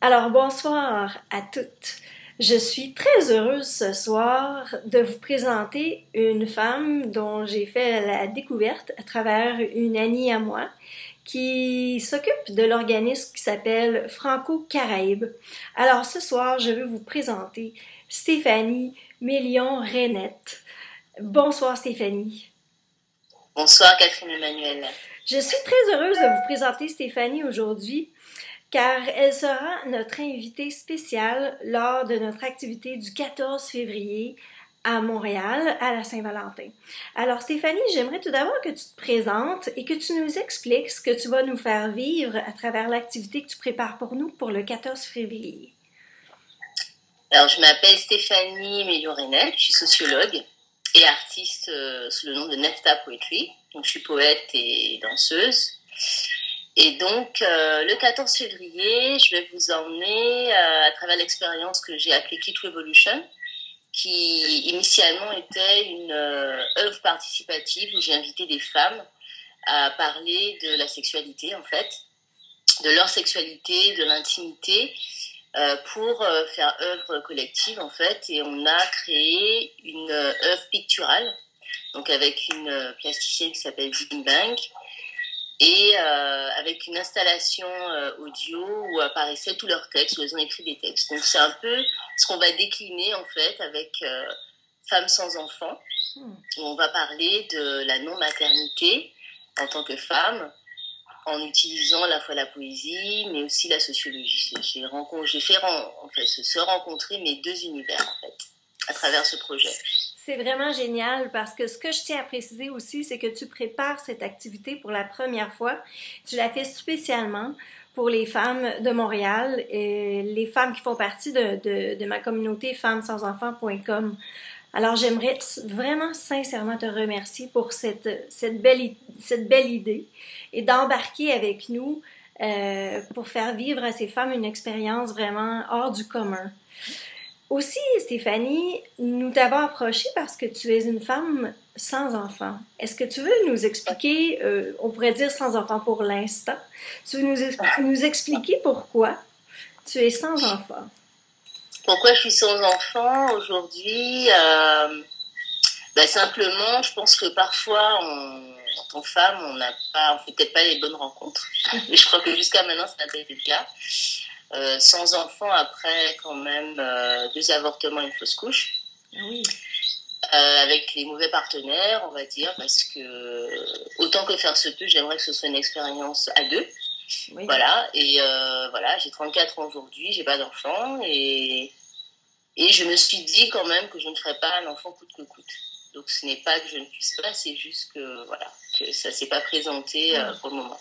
Alors, bonsoir à toutes. Je suis très heureuse ce soir de vous présenter une femme dont j'ai fait la découverte à travers une amie à moi qui s'occupe de l'organisme qui s'appelle Franco-Caraïbes. Alors, ce soir, je vais vous présenter Stéphanie Mélion-Rainette. Bonsoir Stéphanie. Bonsoir Catherine Emmanuel. Je suis très heureuse de vous présenter Stéphanie aujourd'hui car elle sera notre invitée spéciale lors de notre activité du 14 février à Montréal, à la Saint-Valentin. Alors Stéphanie, j'aimerais tout d'abord que tu te présentes et que tu nous expliques ce que tu vas nous faire vivre à travers l'activité que tu prépares pour nous pour le 14 février. Alors je m'appelle Stéphanie Mélion-Rainette, je suis sociologue et artiste sous le nom de Nefta Poetry. Donc je suis poète et danseuse. Et donc, le 14 février, je vais vous emmener à travers l'expérience que j'ai appelée Kick Revolution, qui initialement était une œuvre participative où j'ai invité des femmes à parler de la sexualité, en fait, de leur sexualité, de l'intimité, pour faire œuvre collective, en fait. Et on a créé une œuvre picturale, donc avec une plasticienne qui s'appelle Dean Bank, et avec une installation audio où apparaissaient tous leurs textes, où elles ont écrit des textes. Donc c'est un peu ce qu'on va décliner en fait avec Femmes sans enfants, où on va parler de la non-maternité en tant que femme, en utilisant à la fois la poésie, mais aussi la sociologie. J'ai fait en fait, se rencontrer mes deux univers en fait, à travers ce projet. C'est vraiment génial parce que ce que je tiens à préciser aussi, c'est que tu prépares cette activité pour la première fois. Tu l'as fait spécialement pour les femmes de Montréal et les femmes qui font partie de ma communauté femmessansenfants.com. Alors, j'aimerais vraiment sincèrement te remercier pour cette belle idée et d'embarquer avec nous pour faire vivre à ces femmes une expérience vraiment hors du commun. Aussi, Stéphanie, nous t'avons approché parce que tu es une femme sans enfant. Est-ce que tu veux nous expliquer, on pourrait dire sans enfant pour l'instant, tu veux nous expliquer pourquoi tu es sans enfant? Pourquoi je suis sans enfant aujourd'hui? Simplement, je pense que parfois, en tant que femme, on fait peut-être pas les bonnes rencontres. Et je crois que jusqu'à maintenant, ça n'a pas été le cas. Sans enfant après quand même 2 avortements et une fausse couche. Oui. Avec les mauvais partenaires, on va dire, parce que autant que faire se peut, j'aimerais que ce soit une expérience à 2. Oui. Voilà, et voilà, j'ai 34 ans aujourd'hui, j'ai pas d'enfant, et je me suis dit quand même que je ne ferais pas un enfant coûte que coûte. Donc ce n'est pas que je ne puisse pas, c'est juste que voilà, que ça s'est pas présenté pour le moment.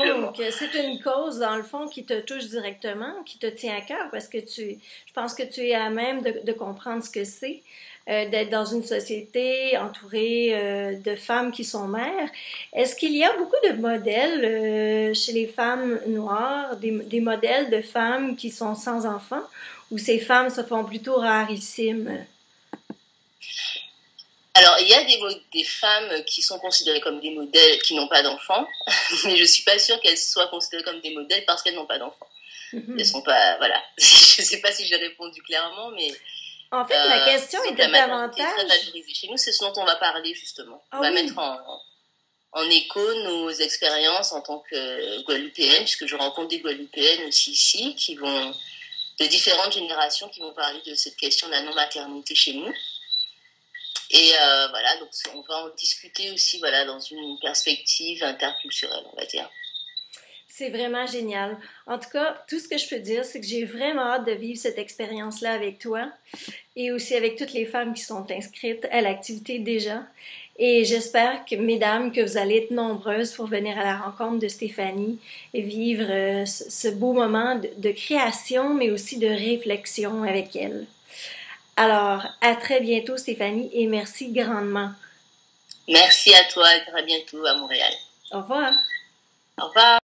Donc, c'est une cause, dans le fond, qui te touche directement, qui te tient à cœur, parce que je pense que tu es à même de comprendre ce que c'est, d'être dans une société entourée de femmes qui sont mères. Est-ce qu'il y a beaucoup de modèles chez les femmes noires, des modèles de femmes qui sont sans enfants, ou ces femmes se font plutôt rarissimes? Alors, il y a des femmes qui sont considérées comme des modèles qui n'ont pas d'enfants, mais je suis pas sûre qu'elles soient considérées comme des modèles parce qu'elles n'ont pas d'enfants. Elles sont pas, voilà. Je sais pas si j'ai répondu clairement, mais en fait, ma question était davantage très valorisée. Chez nous, c'est ce dont on va parler justement. On va mettre en écho nos expériences en tant que Guadeloupéennes, puisque je rencontre des Guadeloupéennes aussi ici, de différentes générations, qui vont parler de cette question de la non-maternité chez nous. Et voilà, donc on va en discuter aussi, voilà, dans une perspective interculturelle, on va dire. C'est vraiment génial. En tout cas, tout ce que je peux dire, c'est que j'ai vraiment hâte de vivre cette expérience-là avec toi et aussi avec toutes les femmes qui sont inscrites à l'activité déjà. Et j'espère que, mesdames, que vous allez être nombreuses pour venir à la rencontre de Stéphanie et vivre ce beau moment de création, mais aussi de réflexion avec elle. Alors, à très bientôt, Stéphanie, et merci grandement. Merci à toi, et à très bientôt à Montréal. Au revoir. Au revoir.